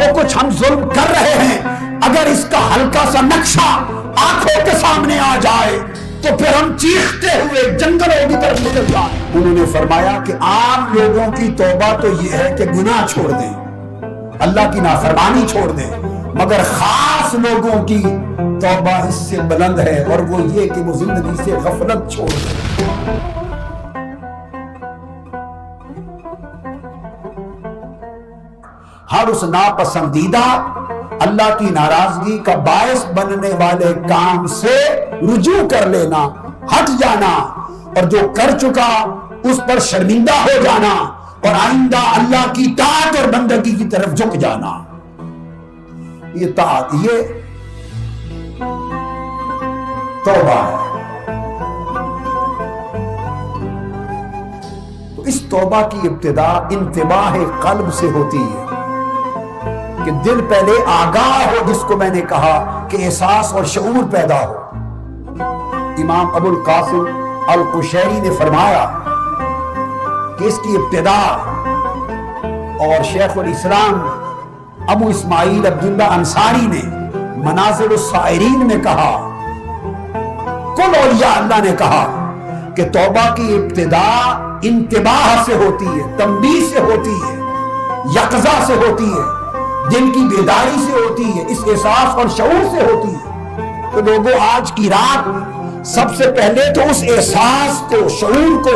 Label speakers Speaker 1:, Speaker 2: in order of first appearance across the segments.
Speaker 1: جو کچھ ہم ظلم کر رہے ہیں اگر اس کا ہلکا سا نقشہ آنکھوں کے سامنے آ جائے تو پھر ہم چیختے ہوئے جنگلوں کی طرف نکل جائیں۔ انہوں نے فرمایا کہ عام لوگوں کی توبہ تو یہ ہے کہ گناہ چھوڑ دیں، اللہ کی نافرمانی چھوڑ دیں، مگر خاص لوگوں کی توبہ اس سے بلند ہے، اور وہ یہ کہ وہ زندگی سے غفلت چھوڑ دیں۔ ہر اس ناپسندیدہ اللہ کی ناراضگی کا باعث بننے والے کام سے رجوع کر لینا، ہٹ جانا، اور جو کر چکا اس پر شرمندہ ہو جانا، اور آئندہ اللہ کی طاعت اور بندگی کی طرف جھک جانا۔ یہ طاعت، یہ توبہ ہے۔ تو اس توبہ کی ابتدا انتباہ قلب سے ہوتی ہے کہ دل پہلے آگاہ ہو، جس کو میں نے کہا کہ احساس اور شعور پیدا ہو۔ امام ابو القاسم القشیری نے فرمایا کہ اس کی ابتدا، اور شیخ الاسلام ابو اسماعیل عبداللہ انصاری نے منازل السائرین میں کہا، کل اولیاء اللہ نے کہا کہ توبہ کی ابتدا انتباہ سے ہوتی ہے، تنبیہ سے ہوتی ہے، یقظہ سے ہوتی ہے، دل کی بیداری سے ہوتی ہے، اس احساس اور شعور سے ہوتی ہے۔ تو لوگوں، آج کی رات سب سے پہلے تو اس احساس کو، شعور کو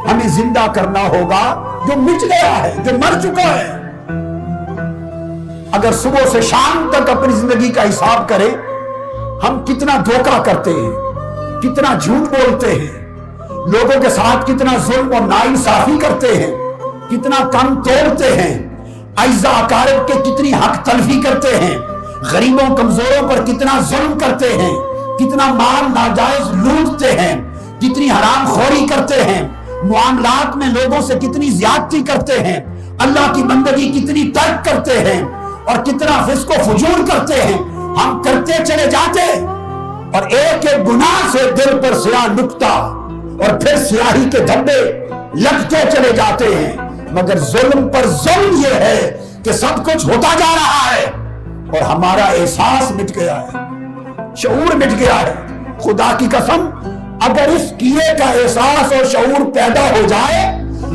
Speaker 1: ہمیں زندہ کرنا ہوگا جو مٹ گیا ہے، جو مر چکا ہے۔ اگر صبح سے شام تک اپنی زندگی کا حساب کریں، ہم کتنا دھوکہ کرتے ہیں، کتنا جھوٹ بولتے ہیں، لوگوں کے ساتھ کتنا ظلم اور ناانصافی کرتے ہیں، کتنا کم توڑتے ہیں، اعزاء اقارب کے کتنی حق تلفی کرتے ہیں، غریبوں کمزوروں پر کتنا ظلم کرتے ہیں، کتنا مال ناجائز لوٹتے ہیں، کتنی حرام خوری کرتے ہیں، معاملات میں لوگوں سے کتنی زیادتی کرتے ہیں، اللہ کی بندگی کتنی ترک کرتے ہیں، اور کتنا فسق و فجور کرتے ہیں۔ ہم کرتے چلے جاتے، اور ایک ایک گناہ سے دل پر سیاہ نکتہ اور پھر سیاہی کے دھبے لگتے چلے جاتے ہیں، مگر ظلم پر ظلم یہ ہے کہ سب کچھ ہوتا جا رہا ہے اور ہمارا احساس مٹ گیا ہے، شعور مٹ گیا ہے۔ خدا کی قسم، اگر اس کیے کا احساس اور شعور پیدا ہو جائے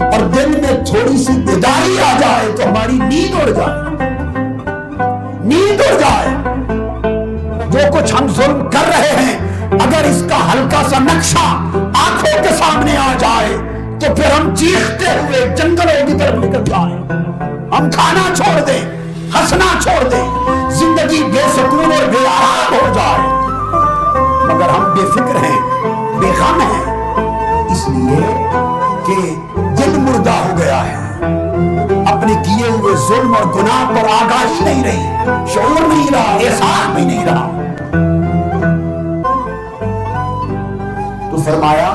Speaker 1: اور دل میں تھوڑی سی بیداری آ جائے تو ہماری نیند اڑ جائے، نیند اڑ جائے۔ جو کچھ ہم ظلم کر رہے ہیں اگر اس کا ہلکا سا نقشہ آنکھوں کے سامنے آ جائے تو پھر ہم چیختے ہوئے جنگلوں کی طرف نکل جائیں، ہم کھانا چھوڑ دیں، ہنسنا چھوڑ دیں، زندگی بے سکون اور بے آرام ہو جائے، مگر ہم بے فکر ہیں، بے غم ہیں، اس لیے کہ دل مردہ ہو گیا ہے، اپنے کیے ہوئے ظلم اور گناہ پر آگاہی نہیں رہی، شعور نہیں رہا، احساس بھی نہیں رہا۔ تو فرمایا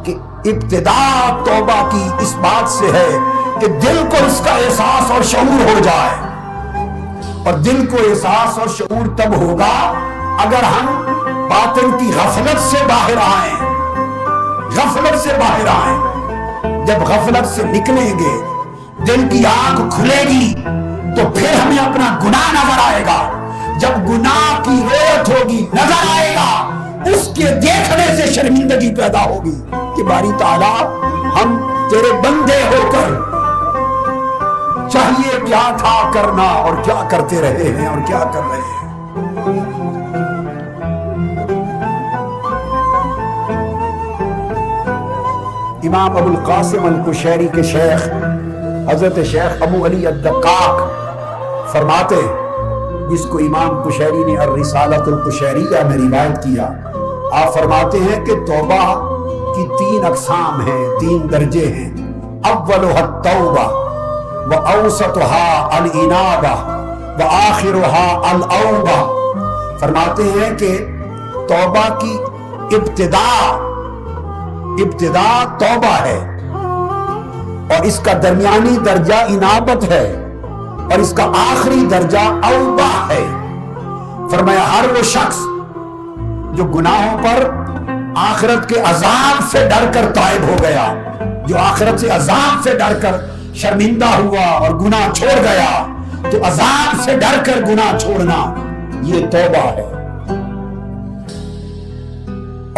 Speaker 1: کہ ابتدا توبہ کی اس بات سے ہے کہ دل کو اس کا احساس اور شعور ہو جائے، اور دل کو احساس اور شعور تب ہوگا اگر ہم باطن کی غفلت سے باہر آئیں، غفلت سے باہر آئیں۔ جب غفلت سے نکلیں گے، دل کی آنکھ کھلے گی تو پھر ہمیں اپنا گناہ نظر آئے گا، جب گناہ کی رویت ہوگی نظر آئے گا، اس کے دیکھنے سے شرمندگی پیدا ہوگی کہ باری تعالیٰ ہم تیرے بندے ہو کر چاہیے کیا تھا کرنا اور کیا کرتے رہے ہیں اور کیا کر رہے ہیں۔ امام ابو القاسم القشیری کے شیخ حضرت شیخ ابو علی الدقاق فرماتے، جس کو امام قشیری نے الرسالۃ القشیریہ میں روایت کیا، آپ فرماتے ہیں کہ توبہ کی 3 اقسام ہیں، 3 درجے ہیں۔ اولها التوبہ واوسطها الانابہ واخرها الاوبہ۔ فرماتے ہیں کہ توبہ کی ابتدا توبہ ہے، اور اس کا درمیانی درجہ انابت ہے، اور اس کا آخری درجہ اوبہ ہے۔ فرمایا ہر وہ شخص جو گناہوں پر آخرت کے عذاب سے ڈر کر تائب ہو گیا، جو آخرت سے عذاب سے ڈر کر شرمندہ ہوا اور گناہ چھوڑ گیا، تو عذاب سے ڈر کر گناہ چھوڑنا یہ توبہ ہے۔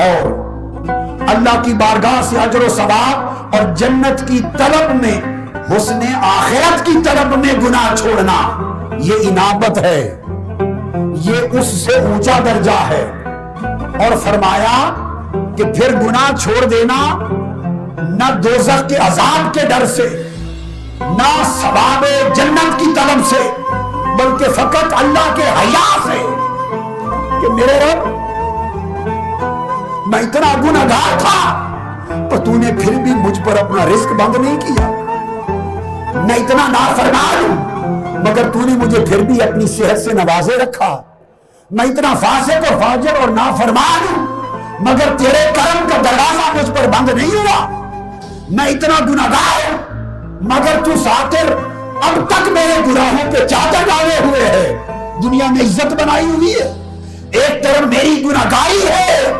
Speaker 1: اور اللہ کی بارگاہ سے اجر و ثواب اور جنت کی طلب میں، حسن آخرت کی طلب میں گناہ چھوڑنا یہ انابت ہے، یہ اس سے اونچا درجہ ہے۔ اور فرمایا کہ پھر گناہ چھوڑ دینا نہ دوزخ کے عذاب کے ڈر سے، نہ ثواب جنت کی طلب سے، بلکہ فقط اللہ کے حیا سے کہ میرے رب میں اتنا گنہگار تھا تو تو نے پھر بھی مجھ پر اپنا رزق بند نہیں کیا، میں اتنا نافرمان ہوں مگر تو نے مجھے پھر بھی اپنی صحت سے نوازے رکھا، میں اتنا فاسق اور فاجر اور نافرمان ہوں مگر تیرے کرم کا دروازہ مجھ پر بند نہیں ہوا، میں اتنا گنہگار ہوں مگر تو ساتر اب تک میرے گناہوں پہ چادر ڈالے ہوئے ہے، دنیا میں عزت بنائی ہوئی ہے۔ ایک طرف میری گنہگاری ہے،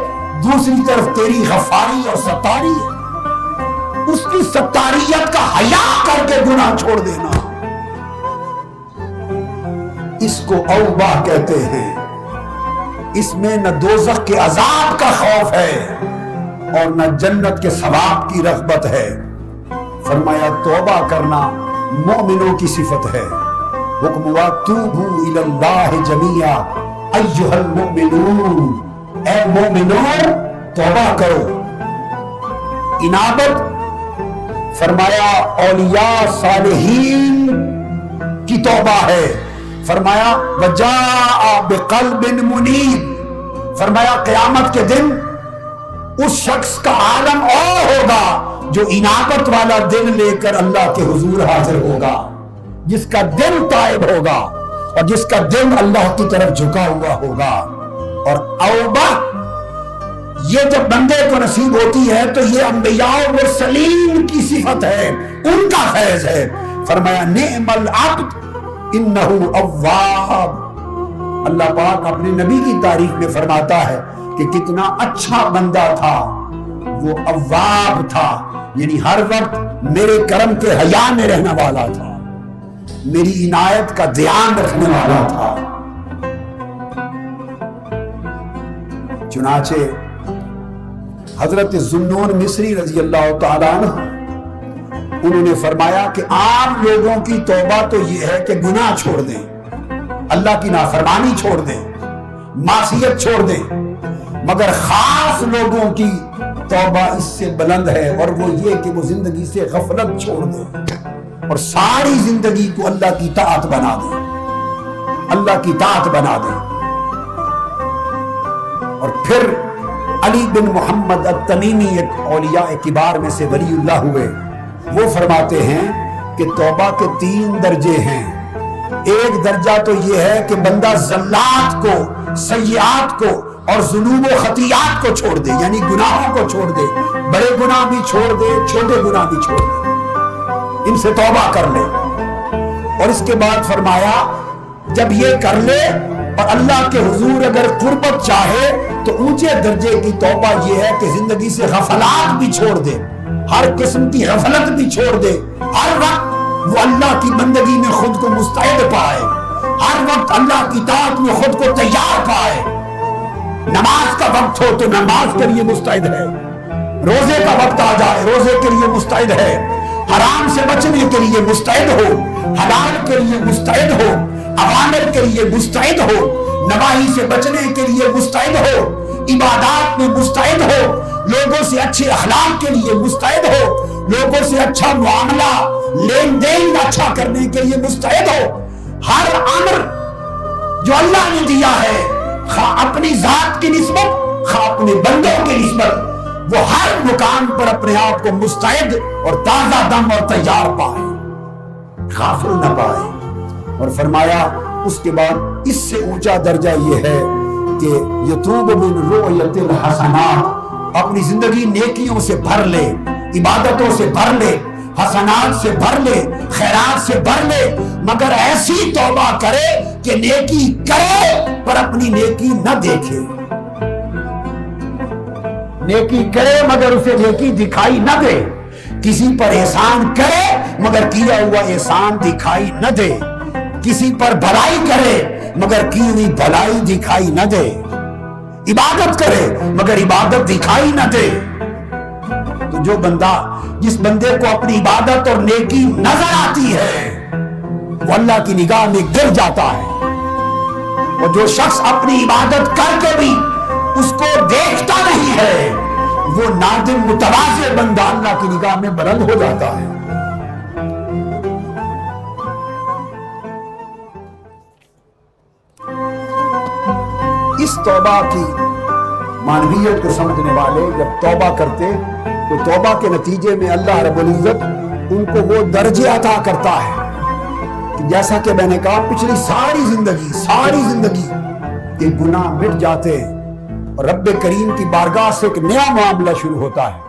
Speaker 1: دوسری طرف تیری غفاری اور ستاری ہے، اس کی ستاریت کا حیا کر کے گناہ چھوڑ دینا، اس کو اوبہ کہتے ہیں۔ اس میں نہ دوزخ کے عذاب کا خوف ہے اور نہ جنت کے ثواب کی رغبت ہے۔ فرمایا توبہ کرنا مومنوں کی صفت ہے۔ حکم ہوا توبوا الی اللہ جمیعا ایھا المؤمنون، اے مومنوں توبہ کرو۔ انابت فرمایا اولیاء صالحین کی توبہ ہے۔ فرمایا وجاء بقلب منیب، فرمایا قیامت کے دن اس شخص کا عالم اور ہوگا جو انابت والا دل لے کر اللہ کے حضور حاضر ہوگا، جس کا دل تائب ہوگا اور جس کا دل اللہ کی طرف جھکا ہوا ہوگا۔ اور اوبہ یہ جب بندے کو نصیب ہوتی ہے تو یہ انبیاء و مرسلین کی صفت ہے، ان کا فیض ہے۔ فرمایا نعم العبد انہ اواب، اللہ پاک اپنے نبی کی تعریف میں فرماتا ہے کہ کتنا اچھا بندہ تھا، وہ اواب تھا، یعنی ہر وقت میرے کرم کے حیا میں رہنے والا تھا، میری عنایت کا دھیان رکھنے والا تھا۔ چنانچہ حضرت ذوالنون مصری رضی اللہ تعالیٰ عنہ انہوں نے فرمایا کہ عام لوگوں کی توبہ تو یہ ہے کہ گناہ چھوڑ دیں، اللہ کی نافرمانی چھوڑ دیں، معصیت چھوڑ دیں، مگر خاص لوگوں کی توبہ اس سے بلند ہے، اور وہ یہ کہ وہ زندگی سے غفلت چھوڑ دیں اور ساری زندگی کو اللہ کی طاعت بنا دیں، اللہ کی طاعت بنا دیں۔ اور پھر علی بن محمد التمیمی ایک اولیاء کبار میں سے ولی اللہ ہوئے، وہ فرماتے ہیں کہ توبہ کے 3 درجے ہیں۔ ایک درجہ تو یہ ہے کہ بندہ زلات کو، سیئات کو اور ذنوب و خطیات کو چھوڑ دے، یعنی گناہوں کو چھوڑ دے، بڑے گناہ بھی چھوڑ دے، چھوٹے گناہ بھی چھوڑ دے، ان سے توبہ کر لے۔ اور اس کے بعد فرمایا جب یہ کر لے اور اللہ کے حضور اگر قربت چاہے تو اونچے درجے کی توبہ یہ ہے کہ زندگی سے غفلات بھی چھوڑ دے، ہر قسم کی غفلت بھی چھوڑ دے، ہر وقت وہ اللہ کی بندگی میں خود کو مستعد پائے، ہر وقت اللہ کی طاعت میں خود کو تیار پائے۔ نماز کا وقت ہو تو نماز کے لیے مستعد ہے، روزے کا وقت آ جائے روزے کے لیے مستعد ہے، حرام سے بچنے کے لیے مستعد ہو، حلال کے لیے مستعد ہو، اوامر کے لیے مستعد ہو، نواہی سے بچنے کے لیے مستعد ہو، عبادات میں مستعد ہو، لوگوں سے اچھے اخلاق کے لیے مستعد ہو، لوگوں سے اچھا معاملہ لین دین اچھا کرنے کے لیے مستعد ہو۔ ہر امر جو اللہ نے دیا ہے، خواہ اپنی ذات کی نسبت خواہ اپنے بندوں کی نسبت، وہ ہر مقام پر اپنے آپ کو مستعد اور تازہ دم اور تیار پائے، غافل نہ پائے۔ اور فرمایا اس کے بعد اس سے اونچا درجہ یہ ہے کہ یتوب من رؤیت الحسنات، اپنی زندگی نیکیوں سے بھر لے، عبادتوں سے بھر لے، حسنات سے بھر لے، خیرات سے بھر لے، مگر ایسی توبہ کرے کہ نیکی کرے پر اپنی نیکی نہ دیکھے، نیکی کرے مگر اسے نیکی دکھائی نہ دے، کسی پر احسان کرے مگر کیا ہوا احسان دکھائی نہ دے، کسی پر بھلائی کرے مگر کی ہوئی بھلائی دکھائی نہ دے، عبادت کرے مگر عبادت دکھائی نہ دے، تو جو بندہ جس بندے کو اپنی عبادت اور نیکی نظر آتی ہے وہ اللہ کی نگاہ میں گر جاتا ہے، اور جو شخص اپنی عبادت کر کے بھی اس کو دیکھتا نہیں ہے وہ نادم متواضع بندہ اللہ کی نگاہ میں بلند ہو جاتا ہے۔ اس توبہ کی معنویت کو سمجھنے والے جب توبہ کرتے تو توبہ کے نتیجے میں اللہ رب العزت ان کو وہ درجے عطا کرتا ہے کہ جیسا کہ میں نے کہا پچھلی ساری زندگی کے گناہ مٹ جاتے ہیں اور رب کریم کی بارگاہ سے ایک نیا معاملہ شروع ہوتا ہے۔